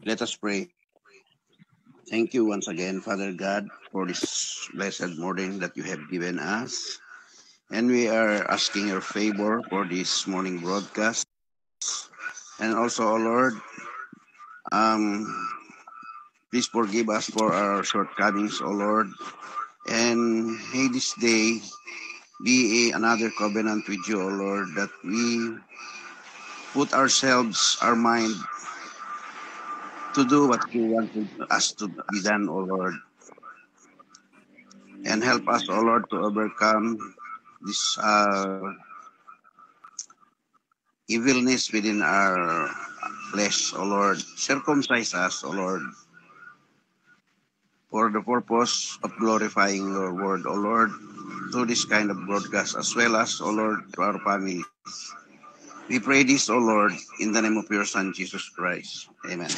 Let us pray. Thank you once again, Father God, for this blessed morning that you have given us. And we are asking your favor for this morning broadcast. And also, O Lord, um, please forgive us for our shortcomings, O Lord. And may this day be another covenant with you, O Lord, that we put ourselves, our mind, to do what you want us to be done, O Lord. And help us, O Lord, to overcome this evilness within our flesh, O Lord. Circumcise us, O Lord, for the purpose of glorifying your word, O Lord, through this kind of broadcast, as well as, O Lord, to our families. We pray this, O Lord, in the name of your Son, Jesus Christ. Amen.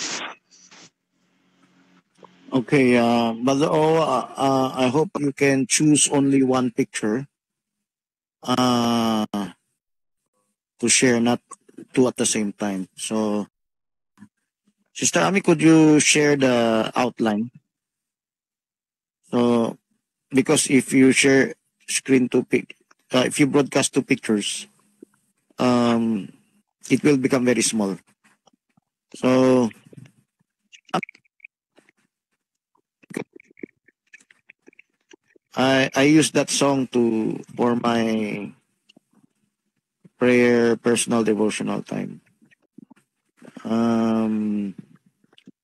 Okay, Brother O, I hope you can choose only one picture uh, to share, not two at the same time. So, Sister Ami, could you share the outline? So, because if you share screen if you broadcast two pictures, um, it will become very small. So, I use that song for my prayer personal devotional time.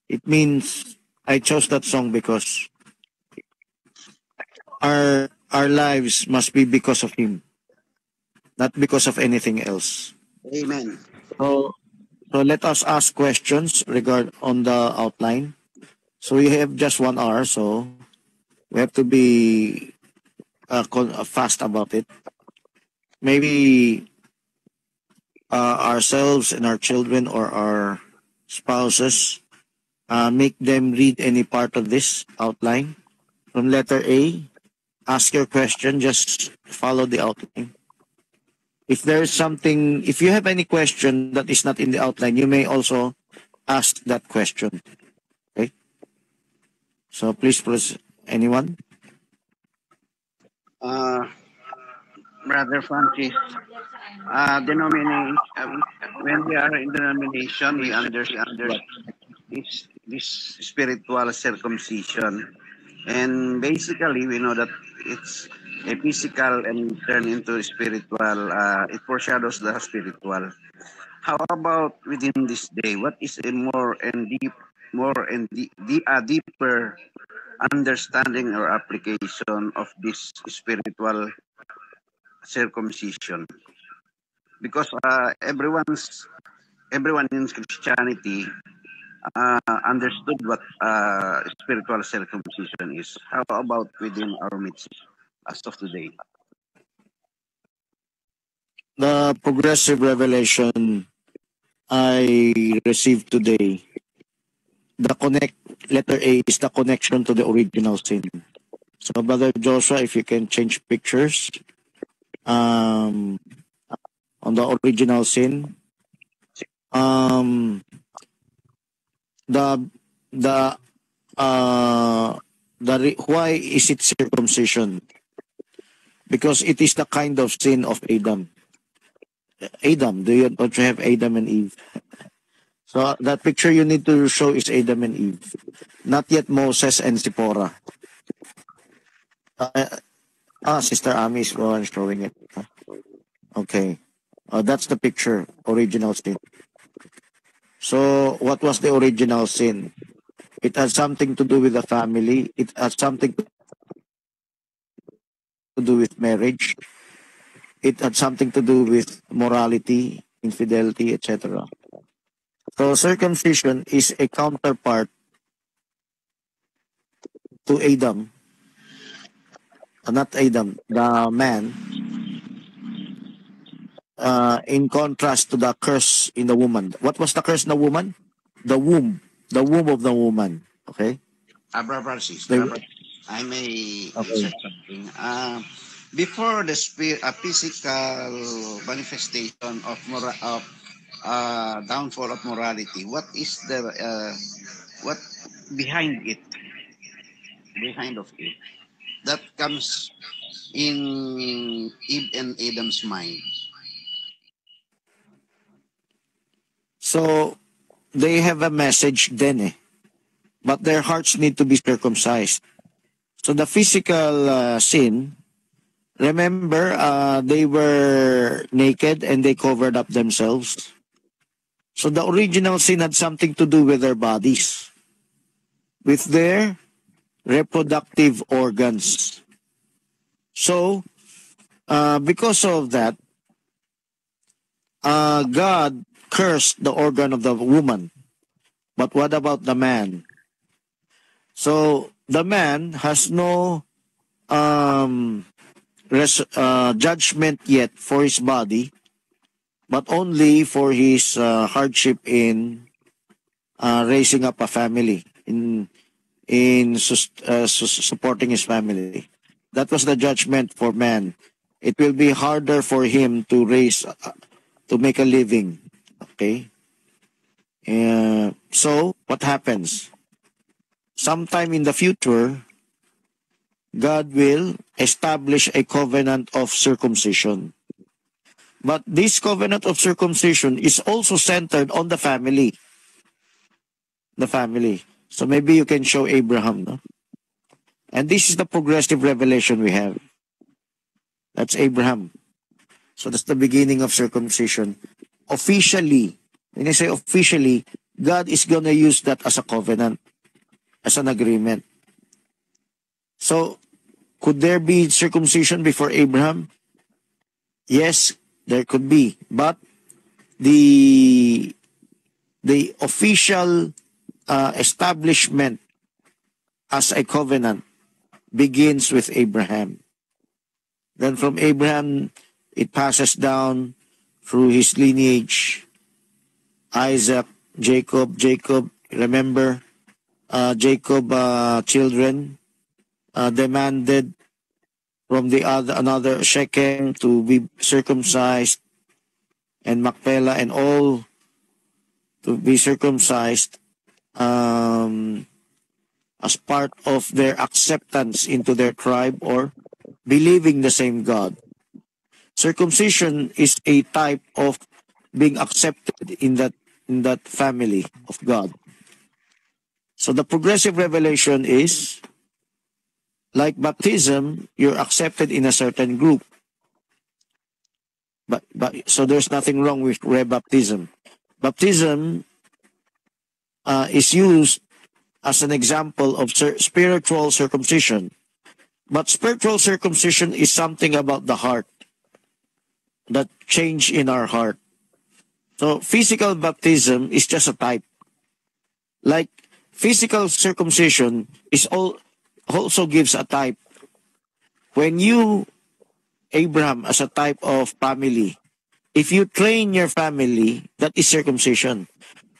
It means I chose that song because our lives must be because of Him, not because of anything else. Amen. So so let us ask questions on the outline. So we have just 1 hour, so we have to be fast about it. Maybe ourselves and our children or our spouses, make them read any part of this outline. From letter A, ask your question, just follow the outline. If you have any question that is not in the outline, you may also ask that question. Okay? So please, anyone? Brother Francis, denomination, when we are in denomination, we understand what is this spiritual circumcision. And basically, we know that it's a physical and turn into spiritual. It foreshadows the spiritual. How about within this day? What is a deeper understanding or application of this spiritual circumcision? Because everyone in Christianity understood what spiritual circumcision is. How about within our midst as of today? The progressive revelation I received today, letter A is the connection to the original sin. So, Brother Joshua, if you can change pictures on the original sin. The the why is it circumcision? Because it is the kind of sin of Adam. Adam, don't you have Adam and Eve? So that picture you need to show is Adam and Eve, not yet Moses and Zipporah. Sister Ami is the one showing it. Okay, that's the picture, original sin. So what was the original sin? It has something to do with the family. It has something to do with marriage. It had something to do with morality, infidelity, etc. So circumcision is a counterpart to Adam, not Adam, the man, in contrast to the curse in the woman. What was the curse in the woman? The womb of the woman. Okay? Brother Francis, The, I may okay. insert something. Before the physical manifestation of downfall of morality, what is the what behind it, behind of it, that comes in Eve and Adam's mind? So they have a message then, but their hearts need to be circumcised. So the physical sin, remember, they were naked and they covered up themselves. So the original sin had something to do with their bodies, with their reproductive organs. So, because of that, God cursed the organ of the woman. But what about the man? So the man has no judgment yet for his body, but only for his hardship in raising up a family, in supporting his family. That was the judgment for man. It will be harder for him to to make a living. Okay. So what happens? Sometime in the future, God will establish a covenant of circumcision. But this covenant of circumcision is also centered on the family. The family. So maybe you can show Abraham, no? And this is the progressive revelation we have. That's Abraham. So that's the beginning of circumcision. Officially, when I say officially, God is going to use that as a covenant, as an agreement. So, could there be circumcision before Abraham? Yes, there could be. But the official establishment as a covenant begins with Abraham. Then from Abraham, it passes down through his lineage, Isaac, Jacob, remember, Jacob children demanded from another Shechem to be circumcised, and Machpelah and all to be circumcised as part of their acceptance into their tribe or believing the same God. Circumcision is a type of being accepted in that family of God. So the progressive revelation is like baptism, you're accepted in a certain group. But so there's nothing wrong with rebaptism. Baptism is used as an example of spiritual circumcision. But spiritual circumcision is something about the heart, that change in our heart. So physical baptism is just a type. Like physical circumcision also gives a type. When you, Abraham, as a type of family, if you train your family, that is circumcision.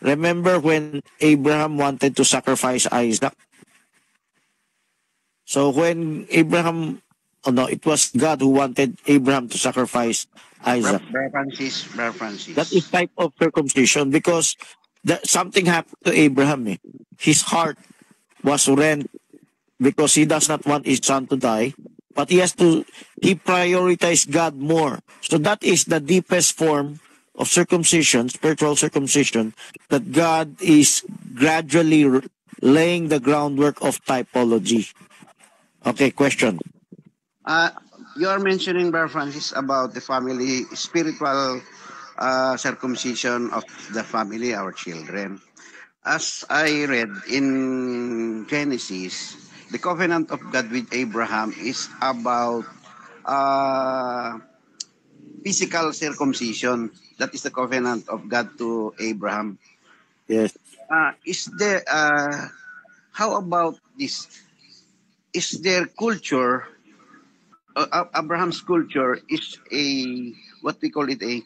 Remember when Abraham wanted to sacrifice Isaac? So when it was God who wanted Abraham to sacrifice Isaac. Brother Francis. That is type of circumcision because something happened to Abraham. His heart was rent because he does not want his son to die, but he prioritized God more. So that is the deepest form of circumcision, spiritual circumcision, that God is gradually laying the groundwork of typology. Okay, question. You are mentioning, Brother Francis, about the family, spiritual circumcision of the family, our children. As I read in Genesis, the covenant of God with Abraham is about physical circumcision. That is the covenant of God to Abraham. Yes. Is there? How about this? Is there culture? Abraham's culture is a what we call it the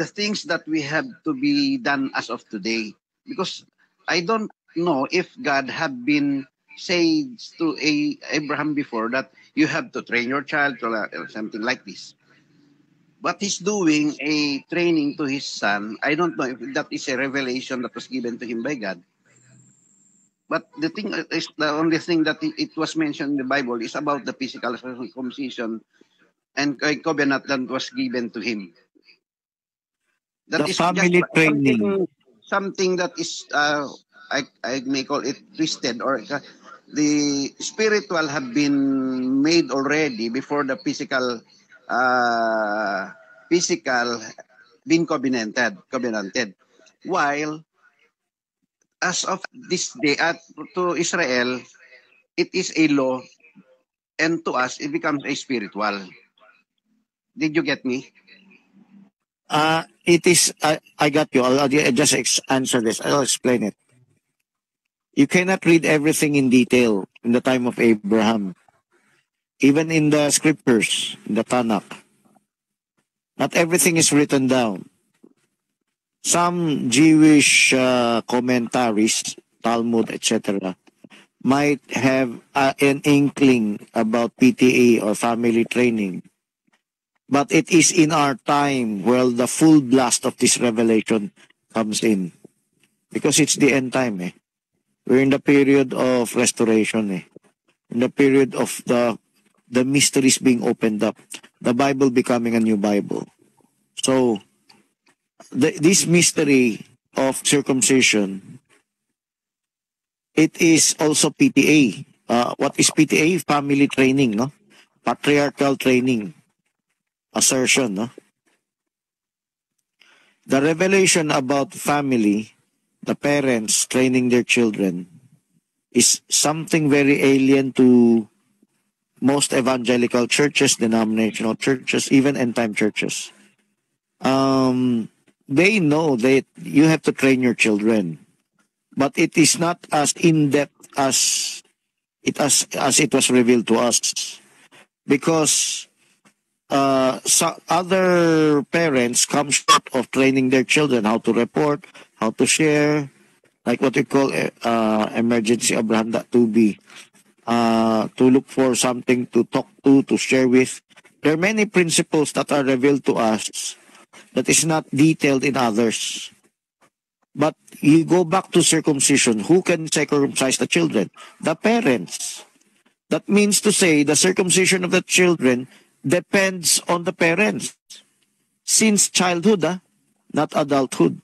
things that we have to be done as of today, because I don't know if God had been said to Abraham before that you have to train your child or something like this. what he's doing, a training to his son. I don't know if that is a revelation that was given to him by God. But the thing is, the only thing that it was mentioned in the Bible is about the physical circumcision and covenant that was given to him. That The is just family training. something that is, I may call it twisted, or the spiritual have been made already before the physical being covenanted. While as of this day, to Israel, it is a law, and to us, it becomes a spiritual. Did you get me? It is, I got you. I'll just answer this. I'll explain it. You cannot read everything in detail in the time of Abraham. Even in the scriptures, in the Tanakh, not everything is written down. Some Jewish commentaries, Talmud, etc., might have an inkling about PTA or family training. But it is in our time where the full blast of this revelation comes in. Because it's the end time. We're in the period of restoration. In the period of the mysteries being opened up. The Bible becoming a new Bible. So, this mystery of circumcision, it is also PTA. What is PTA? Family training, no? Patriarchal training. Assertion, no? The revelation about family, the parents training their children, is something very alien to most evangelical churches, denominational churches, even end-time churches. They know that you have to train your children, but it is not as in-depth as it was revealed to us, because other parents come short of training their children how to report, how to share, like what we call emergency Abraham.2b, to look for something to talk to share with. There are many principles that are revealed to us that is not detailed in others. But you go back to circumcision. Who can circumcise the children? The parents. That means to say the circumcision of the children depends on the parents. Since childhood, not adulthood.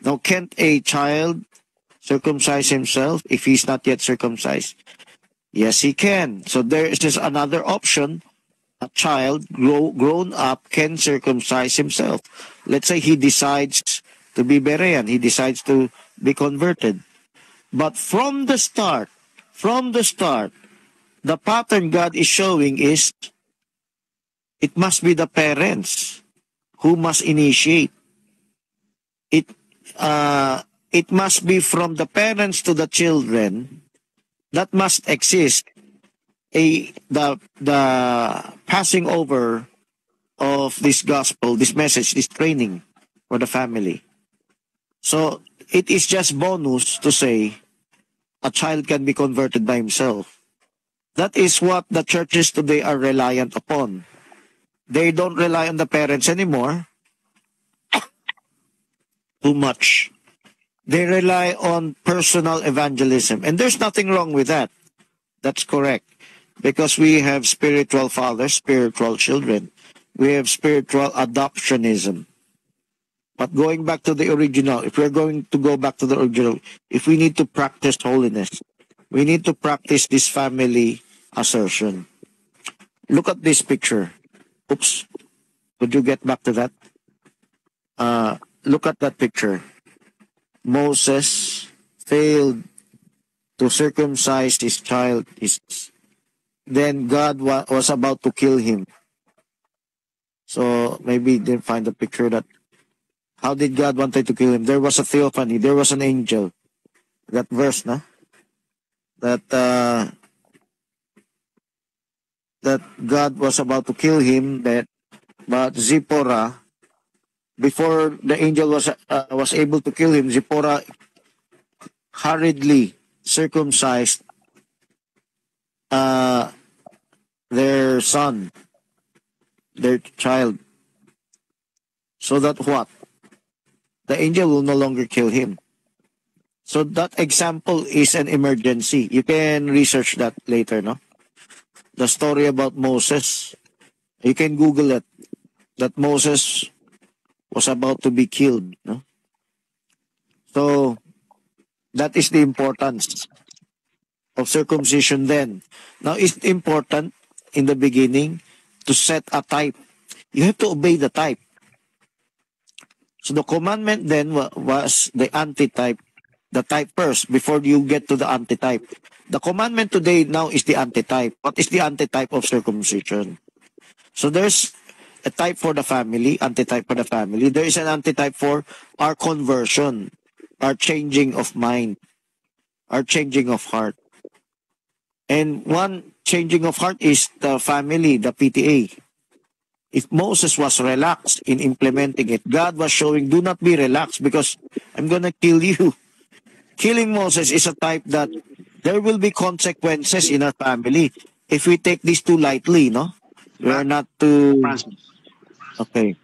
Now, can't a child circumcise himself if he's not yet circumcised? Yes, he can. So there is just another option. A child grown up can circumcise himself. Let's say he decides to be Berean. He decides to be converted. But from the start, the pattern God is showing is it must be the parents who must initiate. It must be from the parents to the children that must exist the passing over of this gospel, this message, this training for the family. So it is just bonus to say a child can be converted by himself. That is what the churches today are reliant upon. They don't rely on the parents anymore too much. They rely on personal evangelism. And there's nothing wrong with that. That's correct. Because we have spiritual fathers, spiritual children. We have spiritual adoptionism. But going back to the original, if we're going to go back to the original, if we need to practice holiness, we need to practice this family assertion. Look at this picture. Oops. Could you get back to that? Look at that picture. Moses failed to circumcise his child. Then God was about to kill him. So maybe they find the picture that how did God wanted to kill him? There was a theophany. There was an angel. That verse, na? That God was about to kill him. But Zipporah, before the angel was able to kill him, Zipporah hurriedly circumcised their son. their child. So that what? The angel will no longer kill him. So that example is an emergency. You can research that later, no? The story about Moses. You can Google it. That Moses was about to be killed, no? So that is the importance of circumcision then. Now, it's important in the beginning to set a type. You have to obey the type. So the commandment then was the antitype, the type first before you get to the antitype. The commandment today now is the antitype. What is the antitype of circumcision? So there's a type for the family, antitype for the family. There is an antitype for our conversion, our changing of mind, our changing of heart. And one changing of heart is the family, the PTA. If Moses was relaxed in implementing it, God was showing, do not be relaxed because I'm going to kill you. Killing Moses is a type that there will be consequences in our family if we take this too lightly, no? We are not too... Francis. Okay.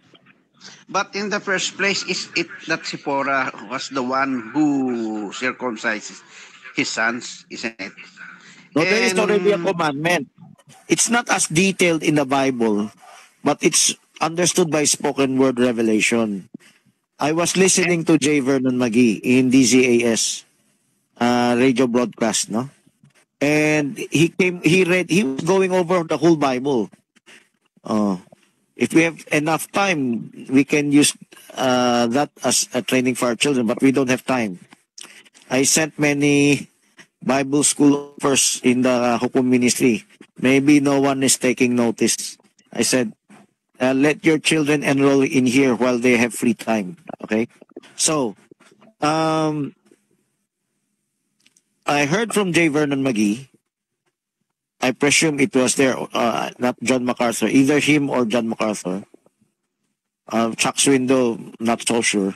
But in the first place, is it that Zipporah was the one who circumcised his sons, isn't it? No, there is already a And commandment. It's not as detailed in the Bible, but it's understood by spoken word revelation. I was listening to J. Vernon McGee in DZAS radio broadcast, no? And he was going over the whole Bible. If we have enough time, we can use that as a training for our children, but we don't have time. I sent many Bible school offers in the Hukum ministry. Maybe no one is taking notice. I said, let your children enroll in here while they have free time. Okay? So, I heard from J. Vernon McGee. I presume it was there, not John MacArthur, either him or John MacArthur. Chuck Swindoll, not so sure.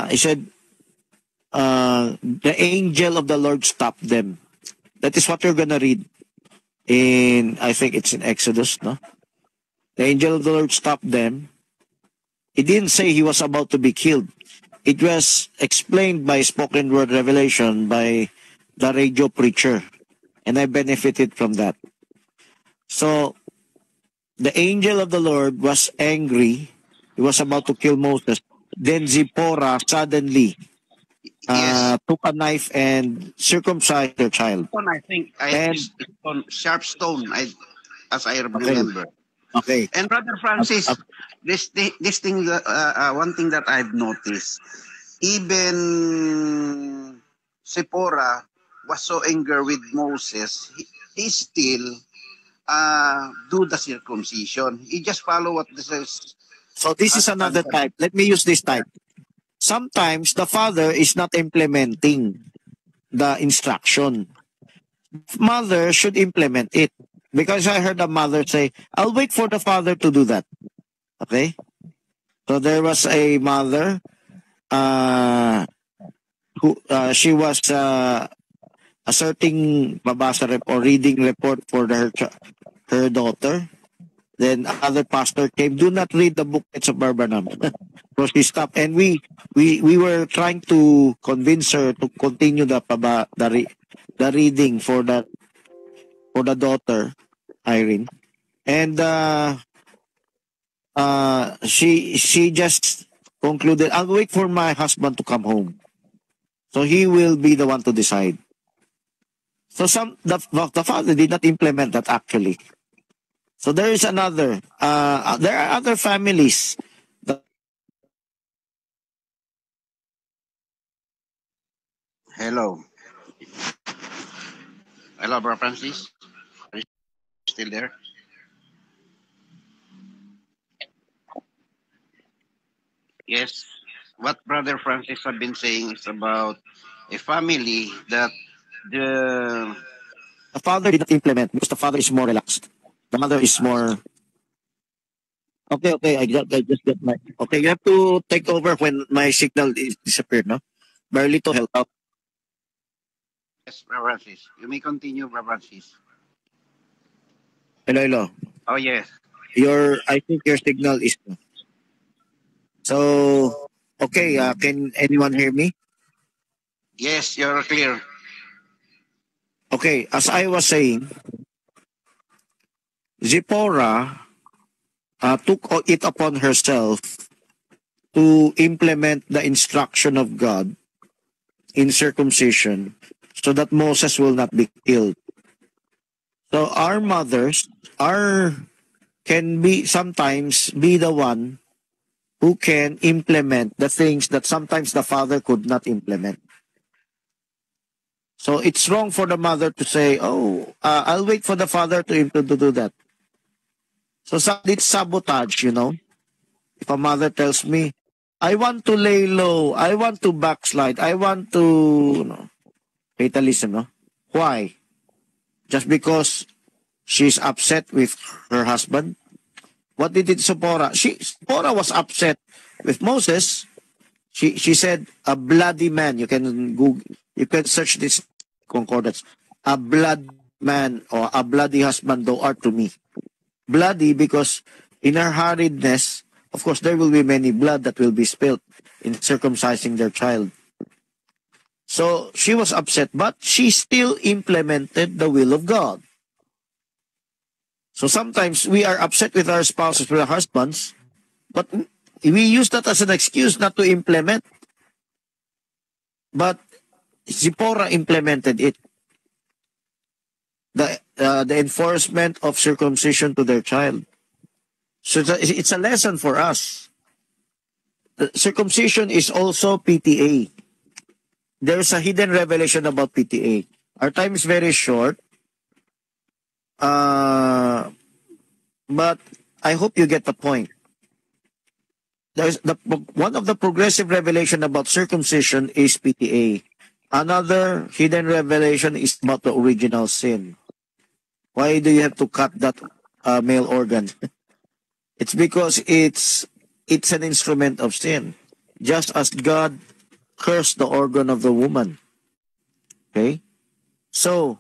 He said, the angel of the Lord stopped them. That is what you're going to read in, I think it's in Exodus, no? The angel of the Lord stopped them. He didn't say he was about to be killed. It was explained by spoken word revelation by the radio preacher. And I benefited from that. So, the angel of the Lord was angry. He was about to kill Moses. Then Zipporah suddenly yes, took a knife and circumcised her child. I think And it's on sharp stone, as I okay, remember. okay. And Brother Francis, this thing, one thing that I've noticed, even Zipporah was so angry with Moses, he still do the circumcision. He just follow what this is. So this is another type. Let me use this type. Sometimes the father is not implementing the instruction. Mother should implement it. Because I heard a mother say, I'll wait for the father to do that. Okay? So there was a mother who she was asserting babasa or reading report for her daughter. Then other pastor came, do not read the booklets of Barbanam. So she stopped, and we were trying to convince her to continue the reading for the daughter Irene, and she just concluded, I'll wait for my husband to come home, so he will be the one to decide. So the father did not implement that actually. So there is another. There are other families. Hello. Hello, Brother Francis. Are you still there? Yes. What Brother Francis have been saying is about a family that the The father did not implement because the father is more relaxed. The mother is more. Okay. I just get my. Okay, you have to take over when my signal is disappeared. No, barely to help out. yes, Brother Francis. You may continue, Brother Francis. Hello. Oh yes. I think your signal is so. Okay, can anyone hear me? Yes, you're clear. Okay, as I was saying, Zipporah took it upon herself to implement the instruction of God in circumcision so that Moses will not be killed. So our mothers are can be sometimes be the one who can implement the things that sometimes the father could not implement. So it's wrong for the mother to say, "Oh, I'll wait for the father to do that." So it's sabotage, you know. If a mother tells me, "I want to lay low, I want to backslide, I want to," you know, fatalism, no? Why? Just because she's upset with her husband? What did Zipporah? Zipporah was upset with Moses. She said a bloody man. You can Google, you can search this concordance. A blood man or a bloody husband thou art to me. Bloody because in her hurriedness, of course, there will be many blood that will be spilled in circumcising their child. So she was upset, but she still implemented the will of God. So sometimes we are upset with our spouses, with our husbands, but we use that as an excuse not to implement. But Zipporah implemented it. The enforcement of circumcision to their child. So it's a lesson for us. Circumcision is also PTA. There's a hidden revelation about PTA. Our time is very short. But I hope you get the point. There's one of the progressive revelation about circumcision is PTA. Another hidden revelation is about the original sin. Why do you have to cut that male organ? It's because it's an instrument of sin. Just as God cursed the organ of the woman. Okay? So,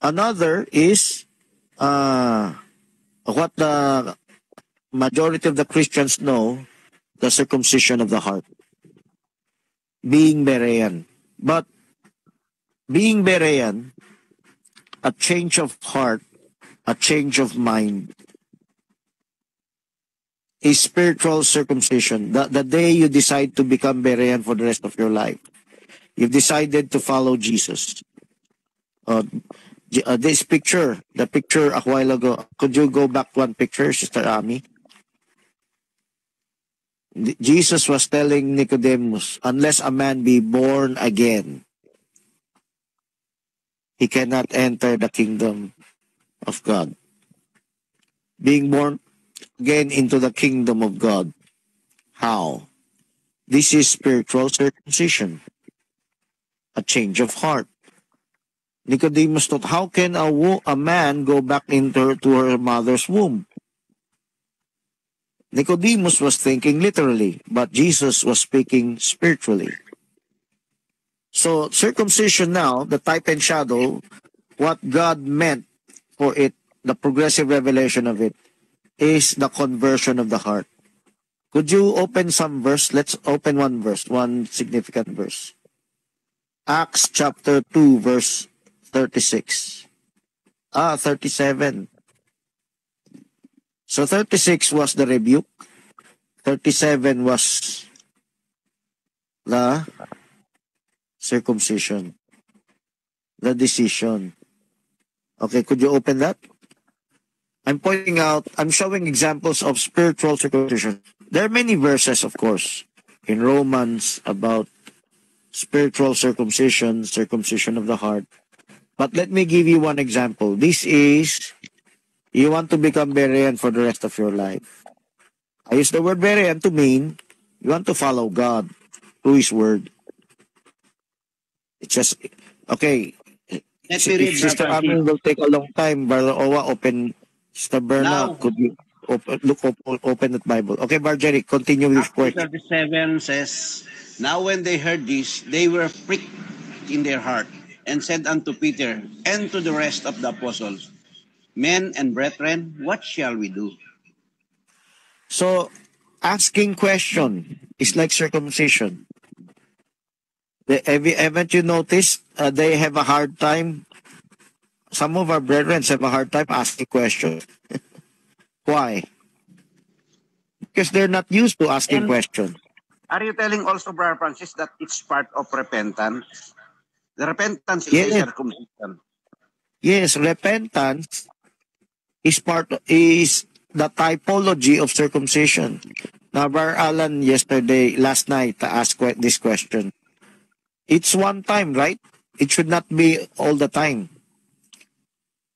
another is what the majority of the Christians know, the circumcision of the heart. Being Berean. But being Berean, a change of heart, a change of mind, is spiritual circumcision. The day you decide to become Berean for the rest of your life, you've decided to follow Jesus. This picture, the picture a while ago, could you go back one picture, Sister Ami? Jesus was telling Nicodemus, unless a man be born again, he cannot enter the kingdom of God. Being born again into the kingdom of God. How? This is spiritual circumcision. A change of heart. Nicodemus thought, how can a man go back into to her mother's womb? Nicodemus was thinking literally, but Jesus was speaking spiritually. So circumcision now, the type and shadow, what God meant for it, the progressive revelation of it, is the conversion of the heart. Could you open some verse? Let's open one verse, one significant verse. Acts chapter 2, verse 36. 37. So 36 was the rebuke. 37 was the circumcision. The decision. Okay, could you open that? I'm showing examples of spiritual circumcision. There are many verses, of course, in Romans about spiritual circumcision, circumcision of the heart. But let me give you one example. This is, you want to become Berean for the rest of your life. I use the word Berean to mean you want to follow God through His Word. It's just, okay. Let me read Sister that. Amin will take a long time. Brother Owa, open. Sister Berna, Now, could you open that Bible? Okay, Marjorie, continue with your Acts 37 says, now when they heard this, they were pricked in their heart, and said unto Peter and to the rest of the apostles, men and brethren, what shall we do? So, asking question is like circumcision. Haven't you noticed they have a hard time? Some of our brethren have a hard time asking questions. Why? Because they're not used to asking And questions. are you telling also, Brother Francis, that it's part of repentance? The repentance is a Yes, circumcision. yes, repentance is the typology of circumcision. Now, Bar Alan last night, asked this question. It's one time, right? It should not be all the time.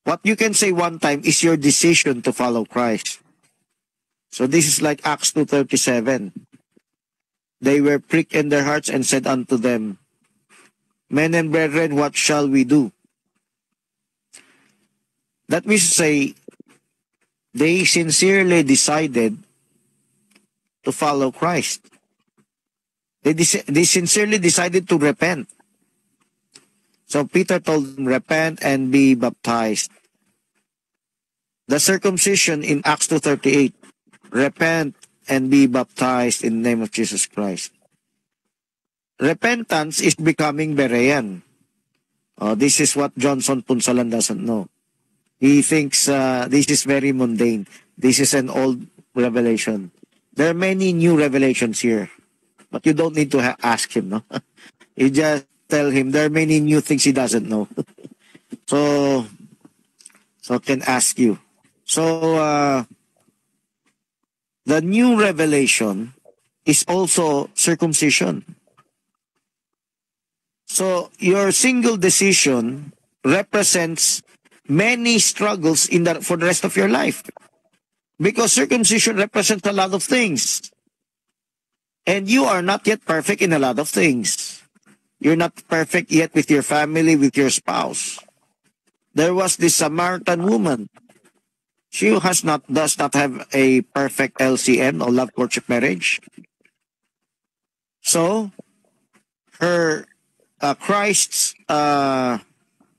What you can say one time is your decision to follow Christ. So this is like Acts 2:37. They were pricked in their hearts and said unto them, Men and brethren, what shall we do? That means to say, they sincerely decided to follow Christ. They sincerely decided to repent. So Peter told them, repent and be baptized. The circumcision in Acts 2:38, repent and be baptized in the name of Jesus Christ. Repentance is becoming Berean. This is what Johnson Punsalan doesn't know. He thinks this is very mundane. This is an old revelation. There are many new revelations here. But you don't need to ask him, no? You just tell him there are many new things he doesn't know. so I can ask you. So the new revelation is also circumcision. So your single decision represents many struggles for the rest of your life. Because circumcision represents a lot of things. And you are not yet perfect in a lot of things. You're not perfect yet with your family, with your spouse. There was this Samaritan woman. She does not have a perfect LCM or love courtship marriage. So, her Christ's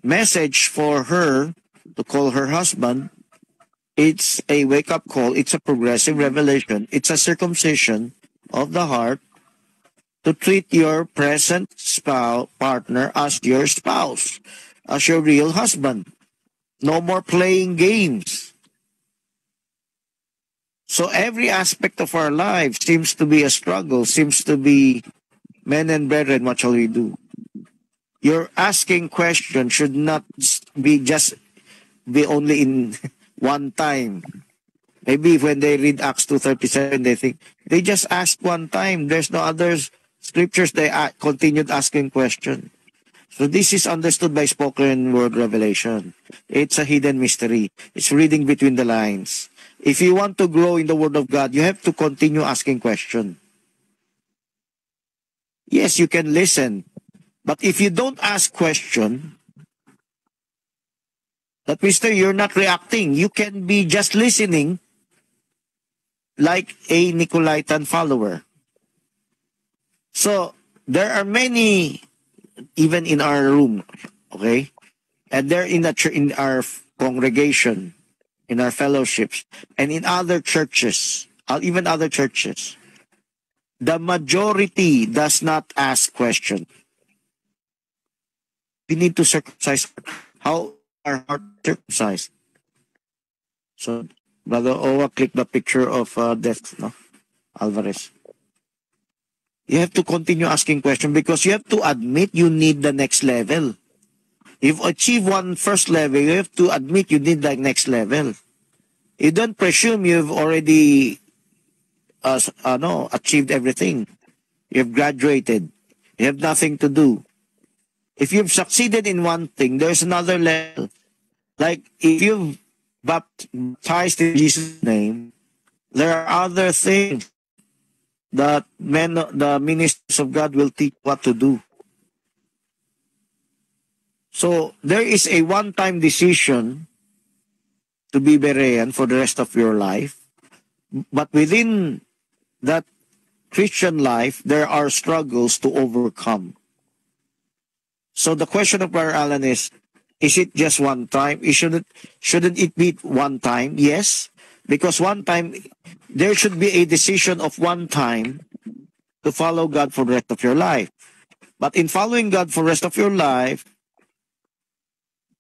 message for her to call her husband, it's a wake-up call. It's a progressive revelation. It's a circumcision of the heart to treat your present partner as your spouse, as your real husband. No more playing games. So every aspect of our life seems to be a struggle, seems to be, men and brethren, what shall we do? Your asking question should not be only in one time. Maybe when they read Acts 2:37, they think, they just asked one time. There's no other scriptures they continued asking question. So this is understood by spoken word revelation. It's a hidden mystery. It's reading between the lines. If you want to grow in the Word of God, you have to continue asking question. Yes, you can listen. But if you don't ask question, that means that you're not reacting. You can be just listening like a Nicolaitan follower. So, there are many, even in our room, okay? And they're in our congregation, in our fellowships, and in other churches, even other churches. The majority does not ask questions. We need to circumcise. How our heart circumcised? So, Brother Owa, click the picture of death, no? Alvarez. You have to continue asking questions because you have to admit you need the next level. You've achieved one first level, you have to admit you need the next level. You don't presume you've already achieved everything. You've graduated. You have nothing to do. If you've succeeded in one thing, there's another level. Like if you've baptized in Jesus' name, there are other things that the ministers of God will teach what to do. So there is a one-time decision to be Berean for the rest of your life. But within that Christian life, there are struggles to overcome. So the question of Brother Alan is it just one time? Shouldn't it be one time? Yes. Because one time, there should be a decision of one time to follow God for the rest of your life. But in following God for the rest of your life,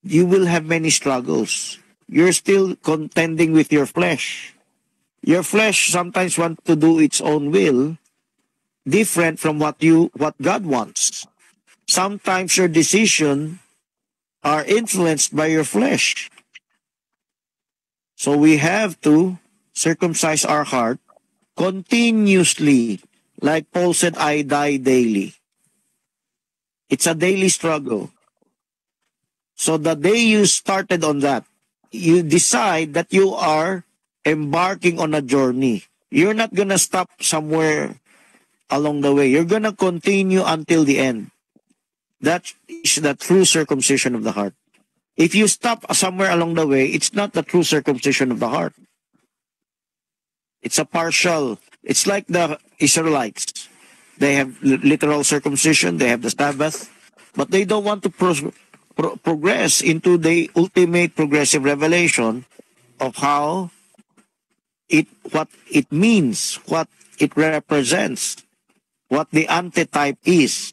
you will have many struggles. You're still contending with your flesh. Your flesh sometimes wants to do its own will, different from what God wants. Sometimes your decisions are influenced by your flesh. So we have to circumcise our heart continuously. Like Paul said, I die daily. It's a daily struggle. So the day you started on that, you decide that you are embarking on a journey. You're not going to stop somewhere along the way. You're going to continue until the end. That is the true circumcision of the heart. If you stop somewhere along the way, it's not the true circumcision of the heart. It's a partial. It's like the Israelites. They have literal circumcision. They have the Sabbath. But they don't want to progress into the ultimate progressive revelation of how what it means, what it represents, what the antitype is.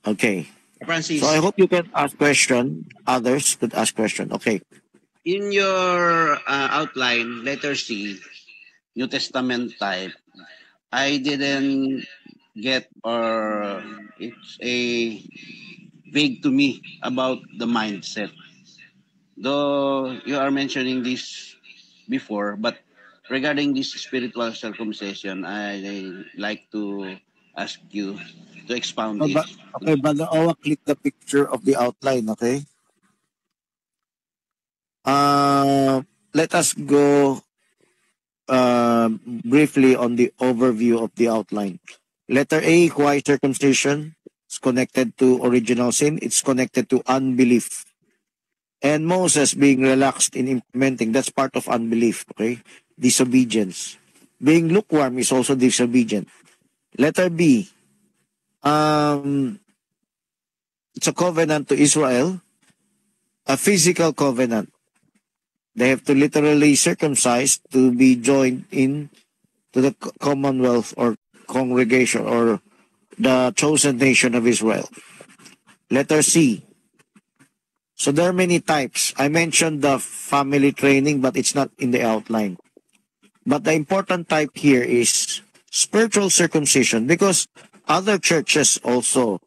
Okay. Francis, So I hope you can ask question. Others could ask question. Okay. in your outline, letter C, New Testament type, I didn't get, or it's a vague to me about the mindset. Though you are mentioning this before, but regarding this spiritual circumcision, I like to ask you to expound it. Okay, Brother Owa, click the picture of the outline, okay? Let us go briefly on the overview of the outline. Letter A, why circumcision? It's connected to original sin. It's connected to unbelief. And Moses being relaxed in implementing, that's part of unbelief, okay? Disobedience. Being lukewarm is also disobedient. Letter B, it's a covenant to Israel, a physical covenant. They have to literally circumcise to be joined in to the commonwealth or congregation or the chosen nation of Israel. Letter C. So there are many types. I mentioned the family training, but it's not in the outline. But the important type here is spiritual circumcision, because other churches also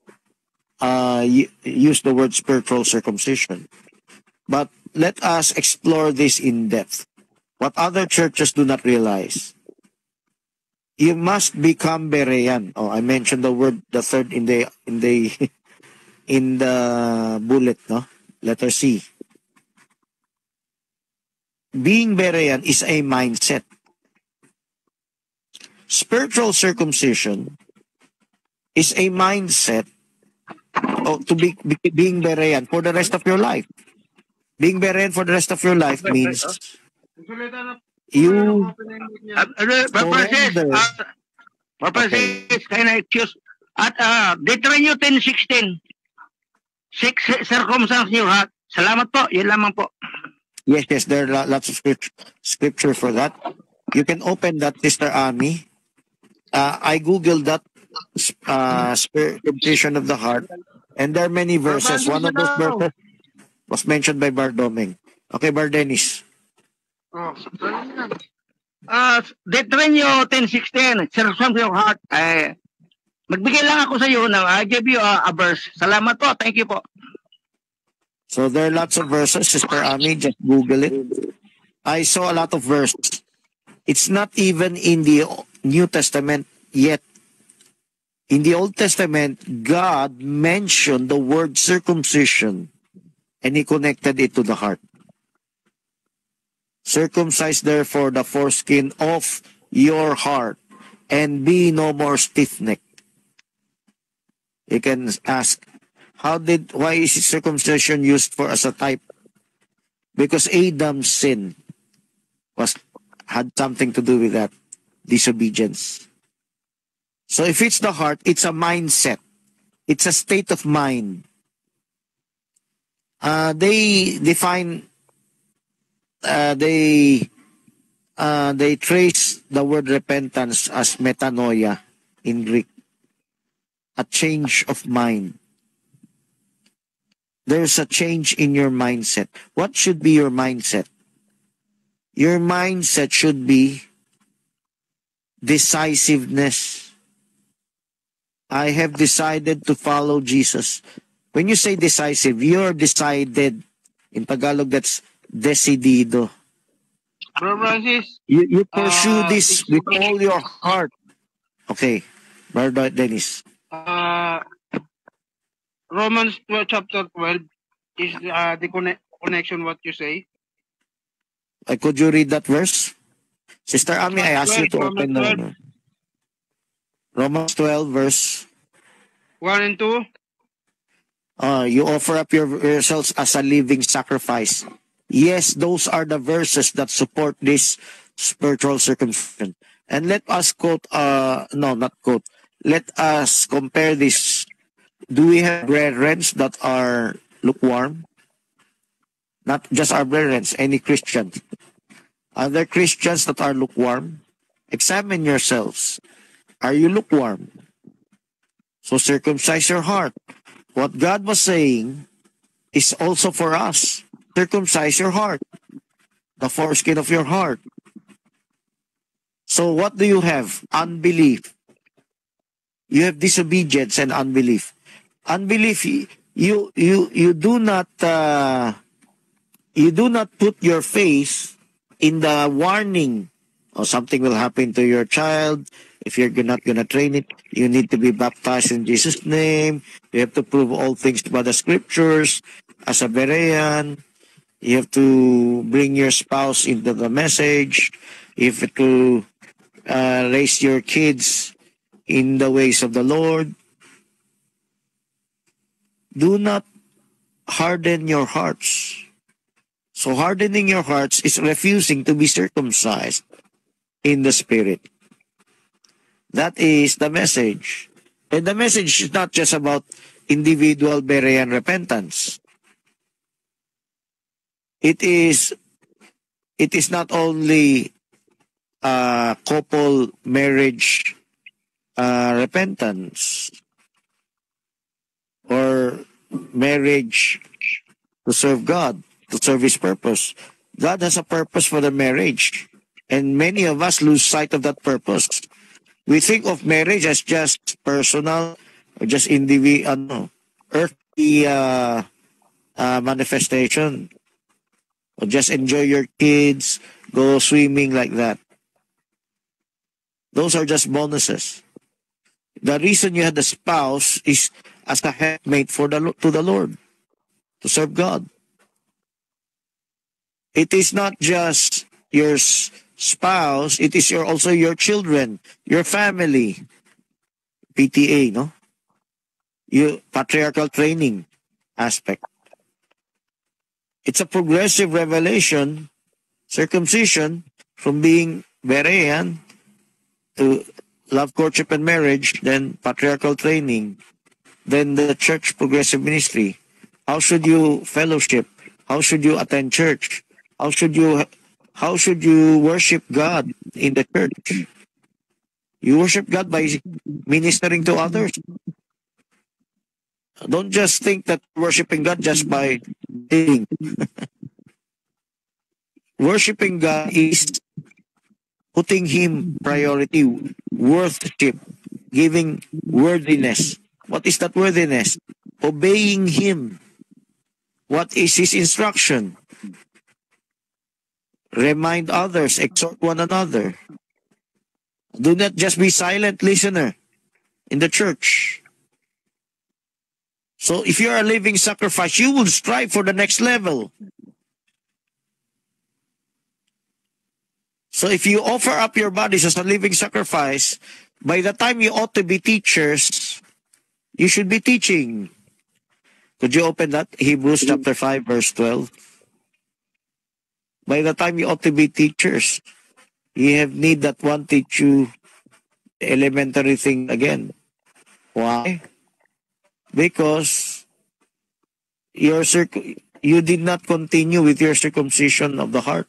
use the word spiritual circumcision. But let us explore this in depth. What other churches do not realize. You must become Berean. Oh, I mentioned the word, the third in the in the bullet, no? Letter C. Being Berean is a mindset. Spiritual circumcision is a mindset to being Berean for the rest of your life. Being Berean for the rest of your life means you surrender. Francis, can I excuse? At Deuteronomy 10:16, circumcise your heart. Salamat po, yun lamang po. Yes, there are lots of scripture for that. You can open that, Sister Ami. I googled that circumcision of the heart, and there are many verses. One of those verses was mentioned by Bardoming. Okay, Bardenis. Deuteronomy 10:16, circumcise your heart. Magbigay lang ako sa iyo na I give you a verse. Salamat po, thank you po. So there are lots of verses, Sister Ami. Just Google it. I saw a lot of verses. It's not even in the New Testament yet. In the Old Testament, God mentioned the word circumcision and He connected it to the heart. Circumcise therefore the foreskin of your heart and be no more stiff-necked. You can ask, why is circumcision used for as a type? Because Adam's sin had something to do with that, disobedience. So if it's the heart, it's a mindset. It's a state of mind. They define, they they trace the word repentance as metanoia in Greek, a change of mind. There's a change in your mindset. What should be your mindset? Your mindset should be decisiveness. I have decided to follow Jesus. When you say decisive, you're decided. In Tagalog, that's decidido. Bro Francis, You pursue this it's with all your heart. Okay, Brother Dennis. Romans 12, chapter 12 is the connection what you say. Could you read that verse? Sister Ami, I asked you to Romans open 12. the Romans 12, verse. 1 and 2. You offer up yourselves as a living sacrifice. Yes, those are the verses that support this spiritual circumcision. And let us quote, no, not quote. Let us compare this. Do we have brethren that are lukewarm? Not just our brethren, any Christian. Are there Christians that are lukewarm? Examine yourselves. Are you lukewarm? So circumcise your heart. What God was saying is also for us. Circumcise your heart. The foreskin of your heart. So what do you have? Unbelief. You have disobedience and unbelief. Unbelief, you do not put your faith in the warning or something will happen to your child. If you're not going to train it, you need to be baptized in Jesus' name. You have to prove all things by the scriptures. As a Berean, you have to bring your spouse into the message. You have to raise your kids in the ways of the Lord. Do not harden your hearts. So hardening your hearts is refusing to be circumcised in the Spirit. That is the message. And the message is not just about individual Berean repentance. It is not only couple marriage repentance or marriage to serve God, to serve His purpose. God has a purpose for the marriage, and many of us lose sight of that purpose. We think of marriage as just personal or just individual, earthly manifestation. Or just enjoy your kids, go swimming like that. Those are just bonuses. The reason you had a spouse is as a helpmate to the Lord, to serve God. It is not just your spouse, it is also your children, your family. PTA, no? Patriarchal training aspect. It's a progressive revelation, circumcision, from being Berean to love, courtship, and marriage, then patriarchal training, then the church progressive ministry. How should you fellowship? How should you attend church? How should you worship God in the church? You worship God by ministering to others. Don't just think that worshiping God just by singing. Worshiping God is putting Him priority, worship, giving worthiness. What is that worthiness? Obeying Him. What is His instruction? Remind others, exhort one another. Do not just be silent listener in the church. So if you are a living sacrifice, you will strive for the next level. So if you offer up your bodies as a living sacrifice, by the time you ought to be teachers, you should be teaching. Could you open that? Hebrews chapter 5, verse 12. By the time you ought to be teachers, you have need that one teach you elementary thing again. Why? Because you did not continue with your circumcision of the heart.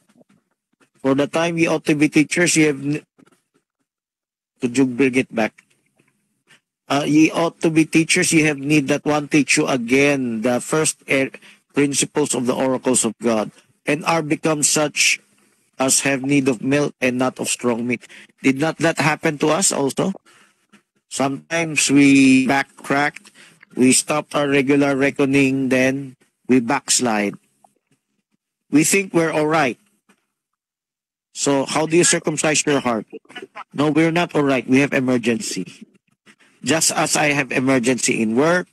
For the time ye ought to be teachers, ye have... Could you bring it back? Ye ought to be teachers, ye have need that one teach you again the first principles of the oracles of God, and are become such as have need of milk and not of strong meat. Did not that happen to us also? Sometimes we backtracked, we stopped our regular reckoning, then we backslide. We think we're all right. So how do you circumcise your heart? No, we're not all right. We have emergency. Just as I have emergency in work,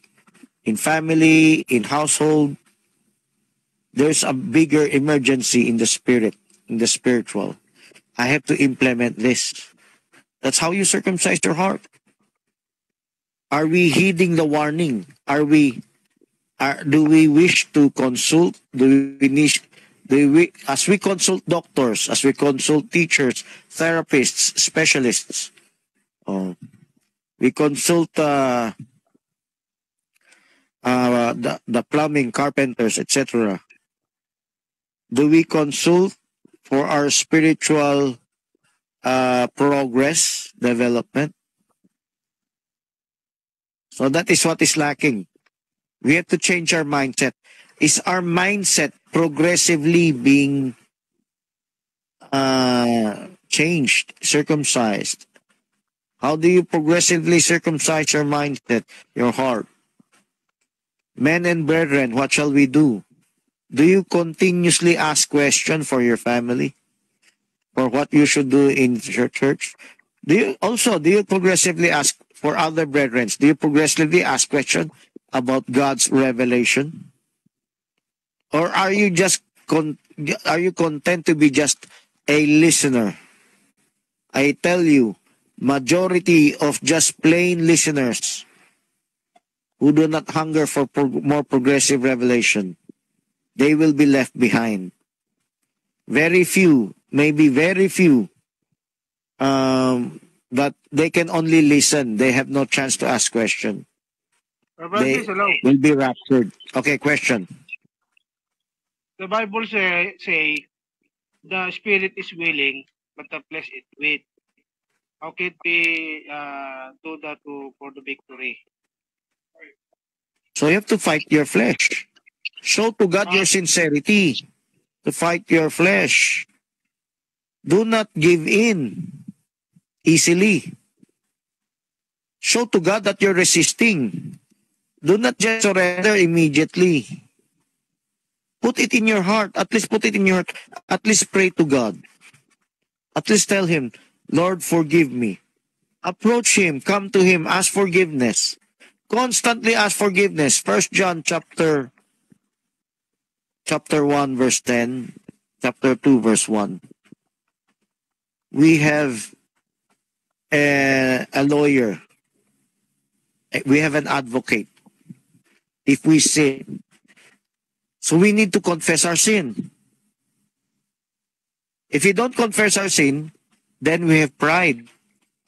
in family, in household, there's a bigger emergency in the spirit, in the spiritual. I have to implement this. That's how you circumcise your heart. Are we heeding the warning? Do we wish to consult? As we consult doctors, as we consult teachers, therapists, specialists, we consult the plumbing, carpenters, etc. Do we consult for our spiritual progress, development? So that is what is lacking. We have to change our mindset. Is our mindset progressively being changed, circumcised? How do you progressively circumcise your mindset, your heart? Men and brethren, what shall we do? Do you continuously ask questions for your family? For what you should do in your church? Do you progressively ask for other brethren? Do you progressively ask questions about God's revelation? Or are you just content to be just a listener? I tell you, majority of just plain listeners who do not hunger for more progressive revelation, they will be left behind. Very few, maybe very few, but they can only listen. They have no chance to ask question. They will be raptured. Okay, question. The Bible say the spirit is willing, but the flesh is weak. How can we do that for the victory? So you have to fight your flesh. Show to God your sincerity to fight your flesh. Do not give in easily. Show to God that you're resisting. Do not just surrender immediately. Put it in your heart. At least put it in your heart. At least pray to God. At least tell Him, Lord, forgive me. Approach Him. Come to Him. Ask forgiveness. Constantly ask forgiveness. 1 John chapter 1 verse 10. Chapter 2 verse 1. We have a lawyer. We have an advocate. If we sin. So we need to confess our sin. If we don't confess our sin, then we have pride.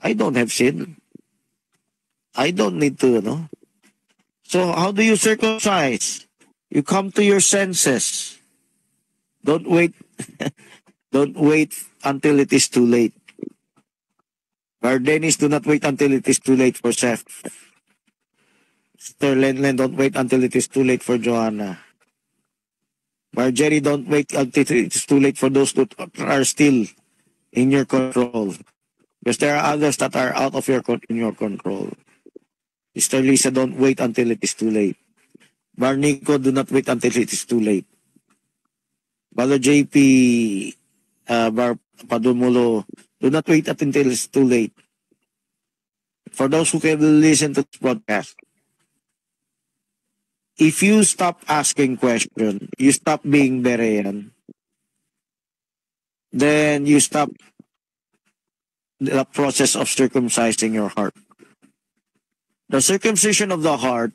I don't have sin. I don't need to, So how do you circumcise? You come to your senses. Don't wait. Don't wait until it is too late. Our Dennis, do not wait until it is too late for Seth. Sister Lenlen, don't wait until it is too late for Joanna. Marjorie, don't wait until it is too late for those that are still in your control. Because there are others that are out of in your control. Sister Lisa, don't wait until it is too late. Barnico, do not wait until it is too late. Brother JP, Padumulo, do not wait until it's too late. For those who can listen to this broadcast, if you stop asking questions, you stop being Berean, then you stop the process of circumcising your heart. The circumcision of the heart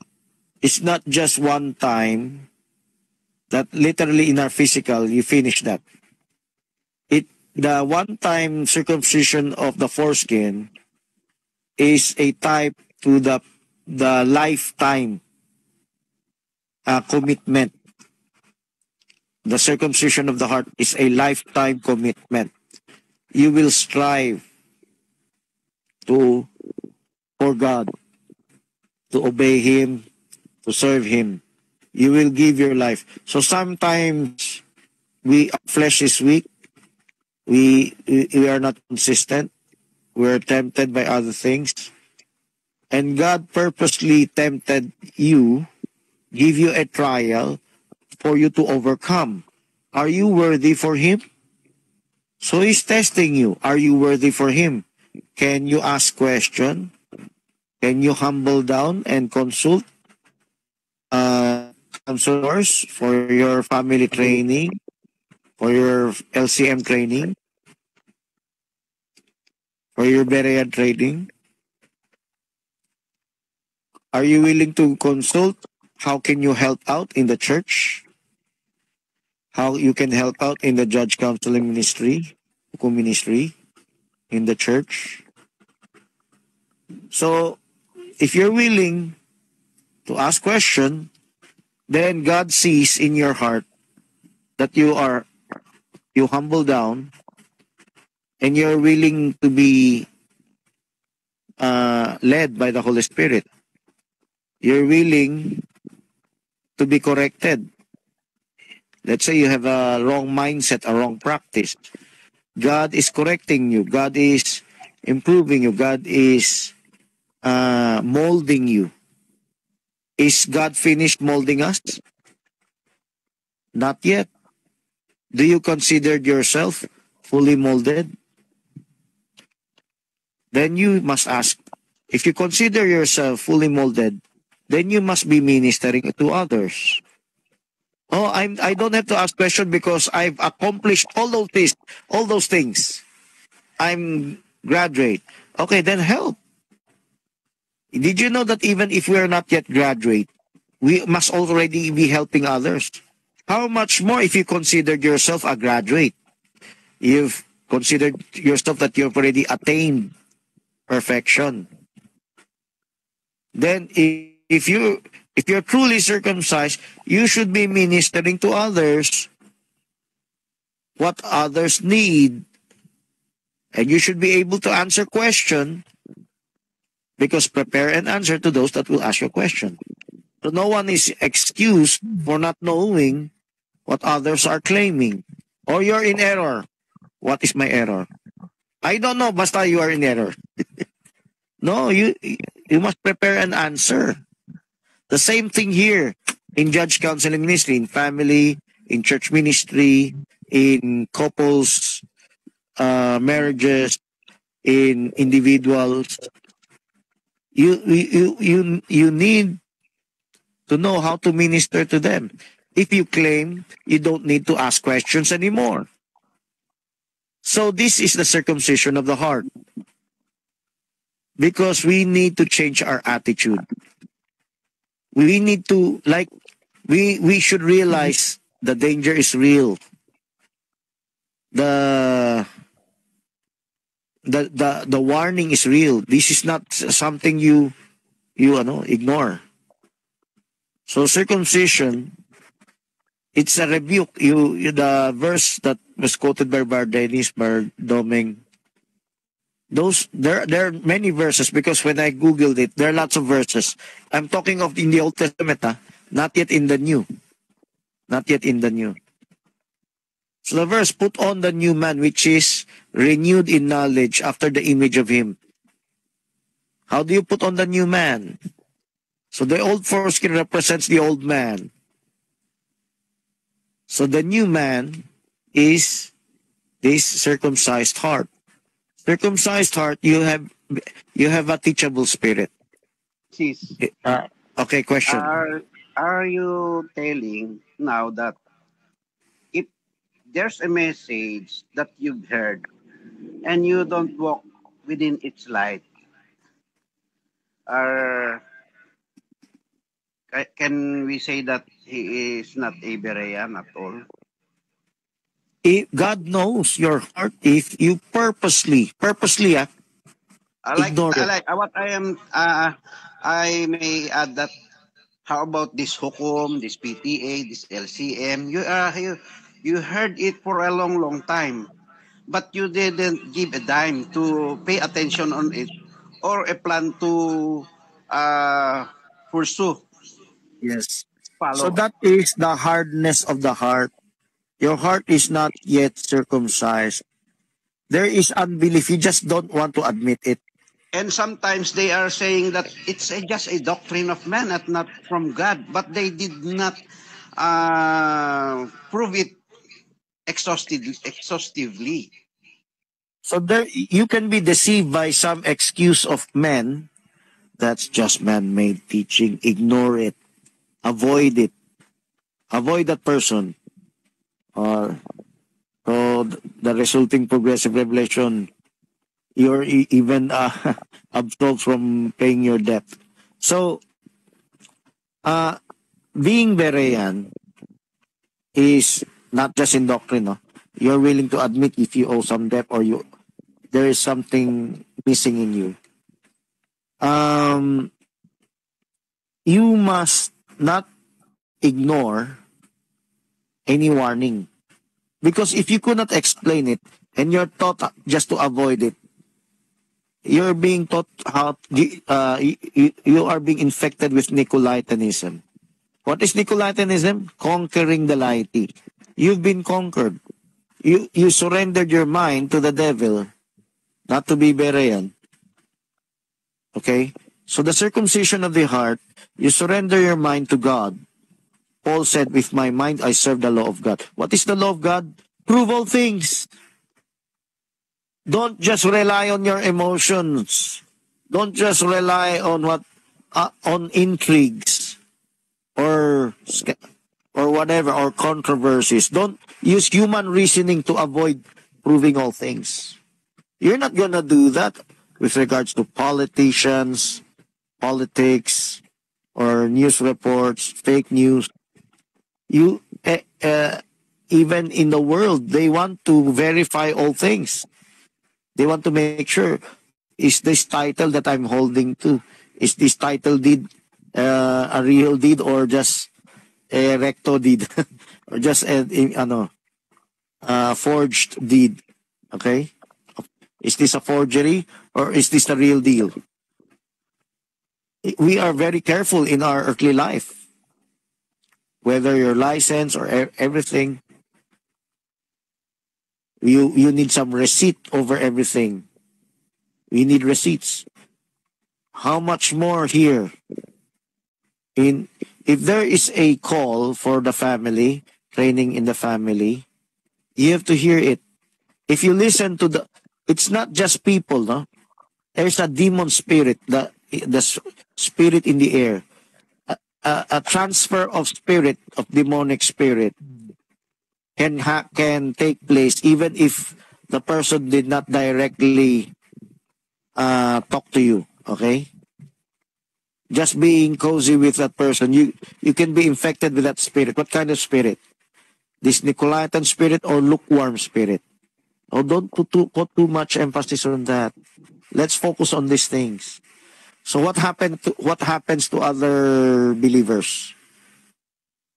is not just one time that literally in our physical, you finish that. The one-time circumcision of the foreskin is a type to the lifetime commitment. The circumcision of the heart is a lifetime commitment. You will strive for God, to obey Him, to serve Him. You will give your life. So sometimes our flesh is weak. We are not consistent. We're tempted by other things. And God purposely tempted you, give you a trial for you to overcome. Are you worthy for Him? So He's testing you. Are you worthy for Him? Can you ask question? Can you humble down and consult counselors for your family training, for your LCM training, for your Berean training? Are you willing to consult? How can you help out in the church? How you can help out in the judge counseling ministry, ministry in the church? So, if you're willing to ask question, then God sees in your heart that you humble down and you're willing to be led by the Holy Spirit. You're willing to be corrected. Let's say you have a wrong mindset, a wrong practice. God is correcting you. God is improving you. God is molding you. Is God finished molding us? Not yet. Do you consider yourself fully molded? Then you must ask, if you consider yourself fully molded, then you must be ministering to others. Oh, I don't have to ask question because I've accomplished all those things. I'm graduate. Okay, then help. Did you know that even if we are not yet graduate, we must already be helping others? How much more if you considered yourself a graduate? You've considered yourself that you've already attained perfection. Then if you're truly circumcised, you should be ministering to others what others need. And you should be able to answer question, because prepare and answer to those that will ask your question. So no one is excused for not knowing what others are claiming. Or you're in error. What is my error? I don't know, basta you are in error. No, you must prepare an answer. The same thing here in judge counseling ministry, in family, in church ministry, in couples, marriages, in individuals. You need to know how to minister to them. If you claim, you don't need to ask questions anymore. So this is the circumcision of the heart. Because we need to change our attitude. We need to, we should realize the danger is real. The warning is real. This is not something you ignore. So circumcision, it's a rebuke. The verse that was quoted by Bardenis, Doming, there are many verses, because when I googled it, there are lots of verses. I'm talking of in the Old Testament, not yet in the New. Not yet in the New. So the verse, put on the new man, which is renewed in knowledge after the image of him. How do you put on the new man? So the old foreskin represents the old man. So the new man is this circumcised heart. Circumcised heart, you have a teachable spirit. Sis, Okay, question. are you telling now that if there's a message that you've heard and you don't walk within its light, can we say that he is not a Berean at all? God knows your heart if you purposely ignore it. What I may add that How about this Hukom, this PTA, this LCM? You heard it for a long time, but you didn't give a dime to pay attention on it or a plan to pursue, Yes. So follow. that is the hardness of the heart. Your heart is not yet circumcised. There is unbelief. You just don't want to admit it. And sometimes they are saying that it's just a doctrine of man and not from God, but they did not prove it exhaustively. So there, you can be deceived by some excuse of men. That's just man-made teaching. Ignore it. Avoid it. Avoid that person. Or so the resulting progressive revelation, you're even absolved from paying your debt. So, being Berean is not just in doctrine. No? You're willing to admit if you owe some debt or there is something missing in you. You must not ignore any warning. Because if you could not explain it and you're taught just to avoid it, you're being taught how you are being infected with Nicolaitanism. What is Nicolaitanism? Conquering the laity. You've been conquered. You surrendered your mind to the devil, not to be Berean. Okay? So the circumcision of the heart, you surrender your mind to God. Paul said, with my mind I serve the law of God. What is the law of God? Prove all things. Don't just rely on your emotions. Don't just rely on on intrigues or whatever, or controversies. Don't use human reasoning to avoid proving all things. You're not gonna do that with regards to politicians, politics, or news reports, fake news. You even in the world, they want to verify all things. They want to make sure, is this title that I'm holding to, is this title deed a real deed or just a recto deed or just a forged deed? Okay, is this a forgery or is this the real deal? We are very careful in our earthly life, whether your license or everything. You need some receipt over everything. We need receipts. How much more here? If there is a call for the family, training in the family, you have to hear it. If you listen to it's not just people, no? There's a demon spirit, the spirit in the air, a transfer of spirit, of demonic spirit, can take place even if the person did not directly talk to you. Okay, just being cozy with that person, you can be infected with that spirit. What kind of spirit? This Nicolaitan spirit or lukewarm spirit? Oh, don't put too much emphasis on that. Let's focus on these things. So what happens to other believers?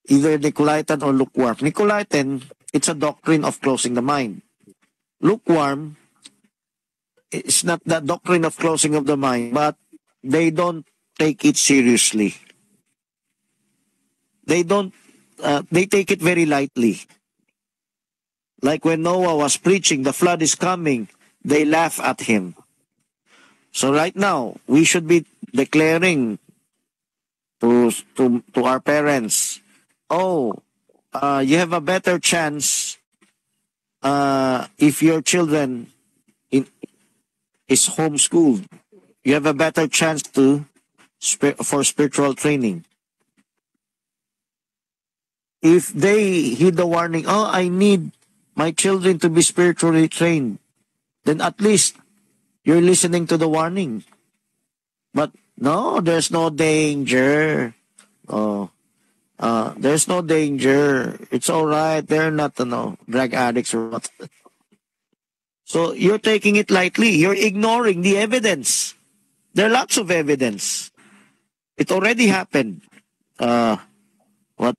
Either Nicolaitan or lukewarm. Nicolaitan, it's a doctrine of closing the mind. Lukewarm, it's not the doctrine of closing of the mind, but they don't take it seriously. They take it very lightly. Like when Noah was preaching, the flood is coming, they laugh at him. So right now, we should be declaring to our parents, you have a better chance if your children is homeschooled. You have a better chance for spiritual training. If they heed the warning, I need my children to be spiritually trained, then at least you're listening to the warning. But no, there's no danger. There's no danger. It's all right. They're not, drug addicts or what. So you're taking it lightly. You're ignoring the evidence. There are lots of evidence. It already happened. what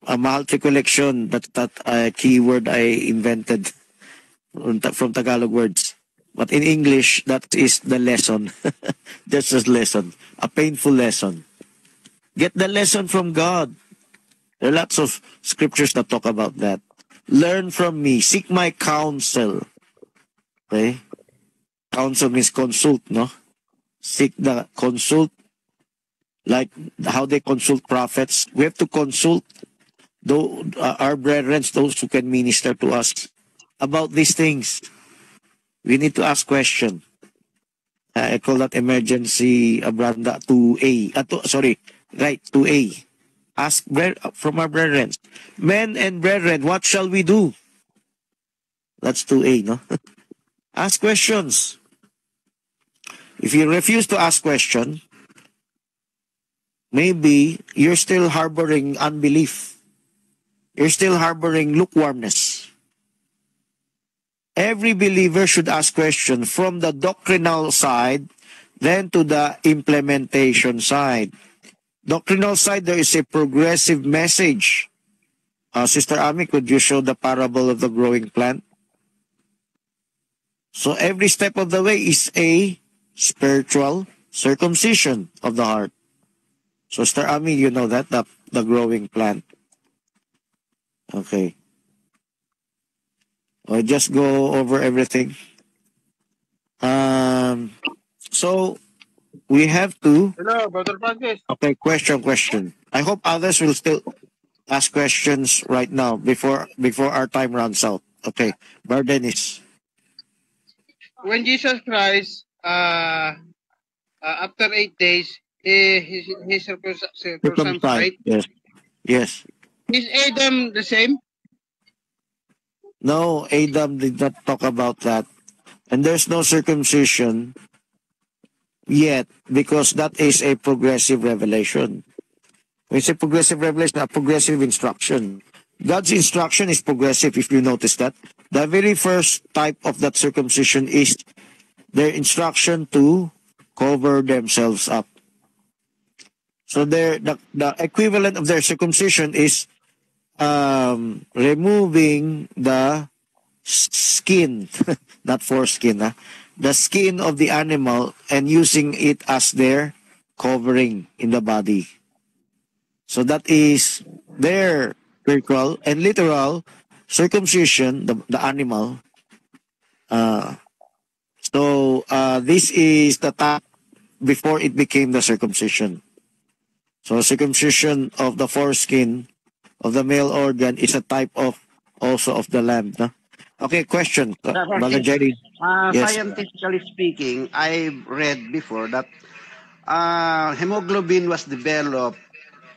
a multi-collection, that keyword I invented from Tagalog words. But in English, that is the lesson. Just a lesson. A painful lesson. Get the lesson from God. There are lots of scriptures that talk about that. Learn from me. Seek my counsel. Okay? Counsel means consult, no? Consult, like how they consult prophets. We have to consult our brethren, those who can minister to us about these things. We need to ask questions. I call that emergency Branda 2A. 2A. Ask from our brethren. Men and brethren, what shall we do? That's 2A, no? Ask questions. If you refuse to ask questions, maybe you're still harboring unbelief. You're still harboring lukewarmness. Every believer should ask questions from the doctrinal side, then to the implementation side. Doctrinal side, there is a progressive message. Sister Ami, could you show the parable of the growing plant? So every step of the way is a spiritual circumcision of the heart. So Sister Ami, you know that, the growing plant. Okay. I'll just go over everything. So we have to. Hello, Brother Francis. Okay, question. I hope others will still ask questions right now before our time runs out. Okay, Brother Dennis. When Jesus Christ, after 8 days, he's circumcised, right? Yes. Is Adam the same? No, Adam did not talk about that. And there's no circumcision yet because that is a progressive revelation. When it's a progressive revelation, a progressive instruction. God's instruction is progressive, if you notice that. The very first type of that circumcision is their instruction to cover themselves up. So the equivalent of their circumcision is removing the skin, not foreskin, the skin of the animal and using it as their covering in the body. So that is their spiritual and literal circumcision, the animal. So this is the time before it became the circumcision. So circumcision of the foreskin of the male organ is a type of also of the lamb. No? Okay, question. Brother Jerry. Yes. Scientifically speaking, I read before that hemoglobin was developed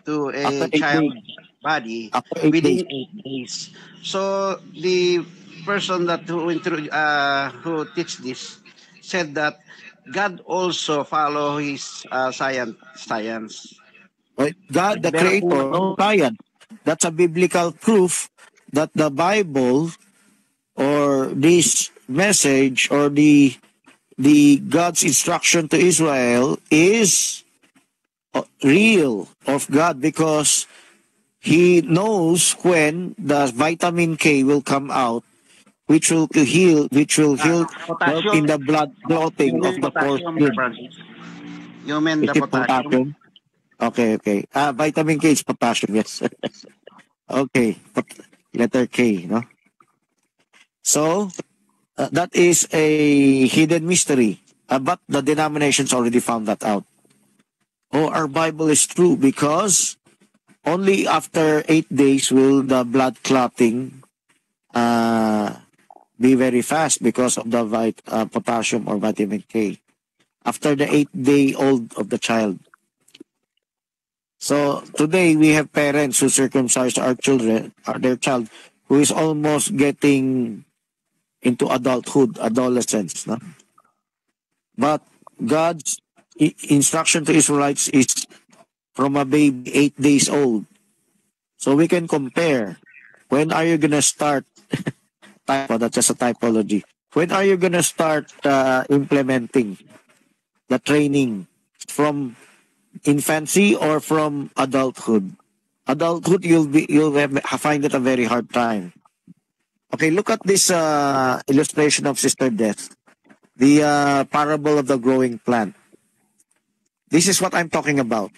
to a child body within 8 days. So the person that who teach this said that God also follow his science. God, the creator, no science. That's a biblical proof that the Bible or this message or the God's instruction to Israel is real of God because he knows when the vitamin K will come out, which will heal help in the blood clotting of the potassium. You mean the potassium? Okay. Vitamin K is potassium, yes. Okay, letter K, no? So, that is a hidden mystery. But the denominations already found that out. Oh, our Bible is true because only after 8 days will the blood clotting be very fast because of the potassium or vitamin K. After the 8-day-old of the child. So today we have parents who circumcise our children, their child, who is almost getting into adulthood, adolescence. No? But God's instruction to Israelites is from a baby 8 days old. So we can compare. When are you going to start? That's just a typology. When are you going to start implementing the training from infancy or from adulthood? Adulthood, find it a very hard time. Okay, look at this illustration of Sister Death, the parable of the growing plant. This is what I'm talking about.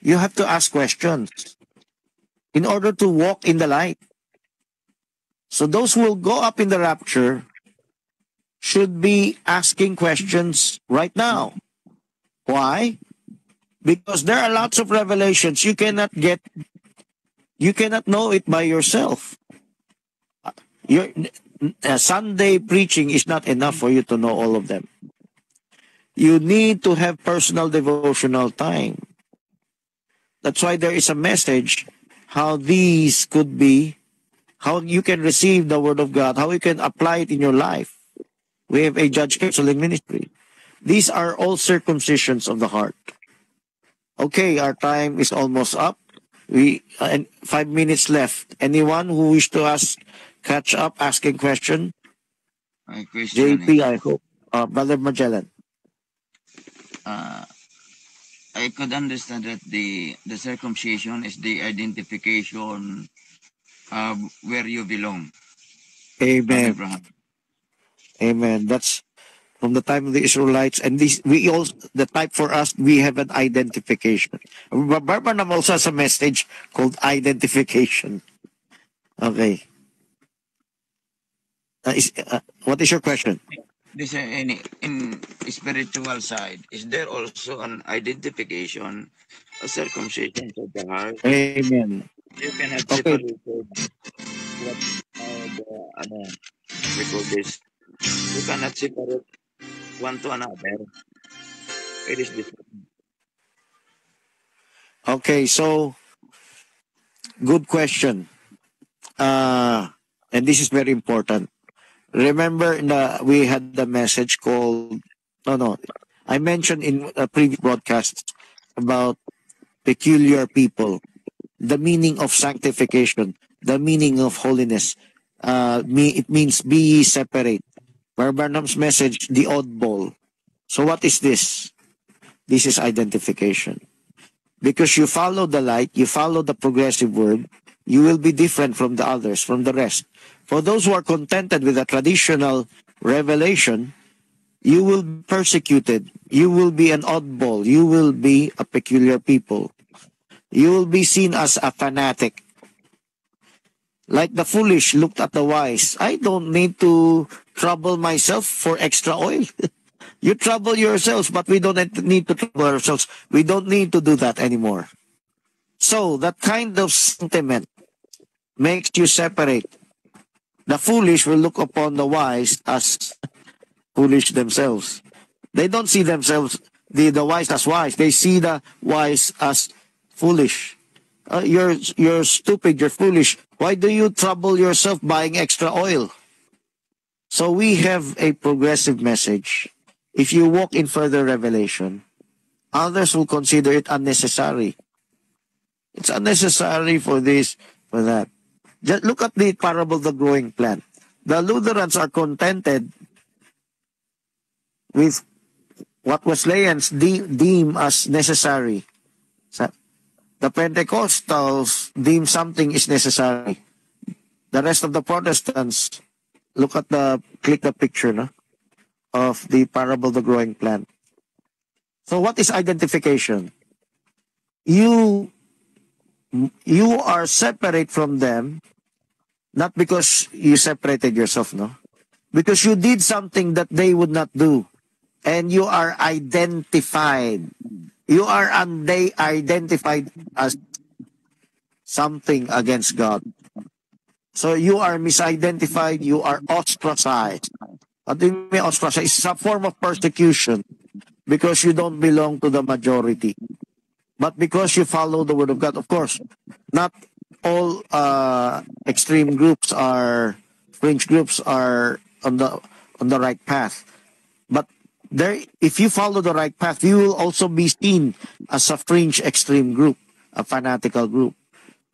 You have to ask questions in order to walk in the light. So those who will go up in the rapture should be asking questions right now. Why? Because there are lots of revelations you cannot know it by yourself. Your Sunday preaching is not enough for you to know all of them. You need to have personal devotional time. That's why there is a message how these could be, how you can receive the Word of God, how you can apply it in your life. We have a judge counseling ministry. These are all circumcisions of the heart. Okay, our time is almost up. And 5 minutes left. Anyone who wish to catch up, asking question? My question JP, I hope. Brother Magellan. I could understand that the circumcision is the identification of where you belong. Amen. Abraham. Amen. That's from the time of the Israelites, and the type for us, we have an identification. Barbanam also has a message called identification. Okay. What is your question? This in spiritual side, is there also an identification, a circumcision of the heart? Amen. You cannot Okay. separate what we call this. You cannot separate one to another. It is different. Okay, so good question. And this is very important. Remember, we had the message called, I mentioned in a previous broadcast about peculiar people, the meaning of sanctification, the meaning of holiness. It means be ye separate. Barnum's message, the oddball. So what is this? This is identification. Because you follow the light, you follow the progressive word, you will be different from the others, from the rest. For those who are contented with a traditional revelation, you will be persecuted. You will be an oddball. You will be a peculiar people. You will be seen as a fanatic. Like the foolish looked at the wise. I don't need to trouble myself for extra oil. You trouble yourselves, but we don't need to trouble ourselves. We don't need to do that anymore. So that kind of sentiment makes you separate. The foolish will look upon the wise as foolish themselves. They don't see themselves, the wise as wise. They see the wise as foolish. You're stupid, you're foolish. Why do you trouble yourself buying extra oil? So we have a progressive message. If you walk in further revelation, others will consider it unnecessary. It's unnecessary for this, for that. Just look at the parable of the growing plant. The Lutherans are contented with what Wesleyans deem as necessary. The Pentecostals deem something is necessary. The rest of the Protestants, click the picture of the parable of the growing plant. So what is identification? You are separate from them, not because you separated yourself, because you did something that they would not do, and you are identified. You are identified as something against God. So you are misidentified, you are ostracized. What do you mean ostracized? It's a form of persecution because you don't belong to the majority. But because you follow the Word of God, of course, not all extreme groups fringe groups are on the right path. But if you follow the right path, you will also be seen as a fringe extreme group, a fanatical group.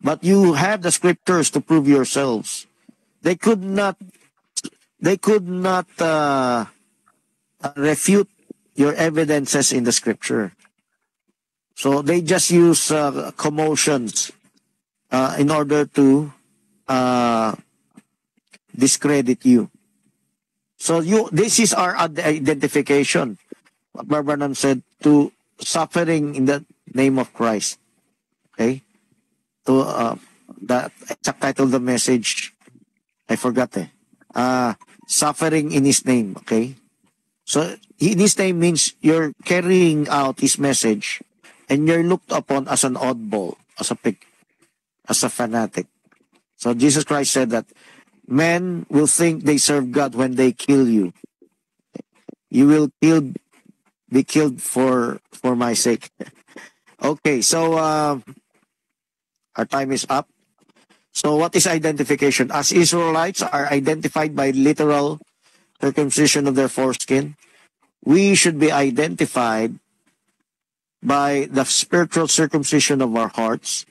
But you have the scriptures to prove yourselves. They could not refute your evidences in the scripture. So they just use commotions in order to discredit you. So this is our identification. What Branham said, to suffering in the name of Christ. Okay? To the exact title of the message, I forgot suffering in His name. Okay? So in His name means you're carrying out His message, and you're looked upon as an oddball, as a fanatic. So Jesus Christ said that men will think they serve God when they kill you. You will be killed for my sake. Okay, so our time is up. So what is identification? As Israelites are identified by literal circumcision of their foreskin, we should be identified by the spiritual circumcision of our hearts.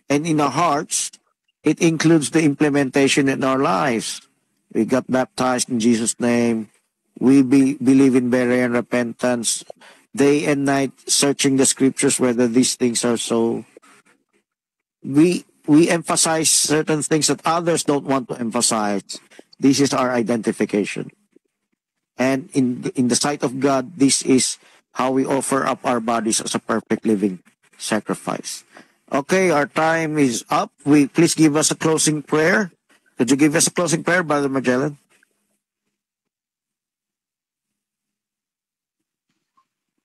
And in our hearts, it includes the implementation in our lives. We got baptized in Jesus' name. We believe in burial and repentance. Day and night searching the scriptures whether these things are so. We emphasize certain things that others don't want to emphasize. This is our identification. And in the sight of God, this is how we offer up our bodies as a perfect living sacrifice. Okay, our time is up. Please give us a closing prayer. Could you give us a closing prayer, Brother Magellan?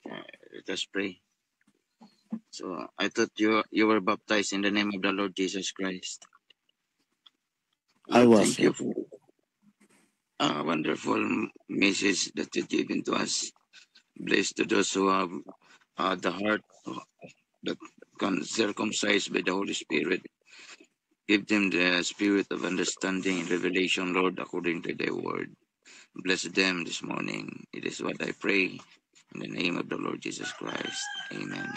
Let us pray. So I thought you were baptized in the name of the Lord Jesus Christ. I was. Thank you for a wonderful message that you've given to us. Blessed to those who have the heart that can circumcised by the Holy Spirit. Give them the spirit of understanding and revelation, Lord, according to thy word. Bless them this morning. It is what I pray in the name of the Lord Jesus Christ. Amen.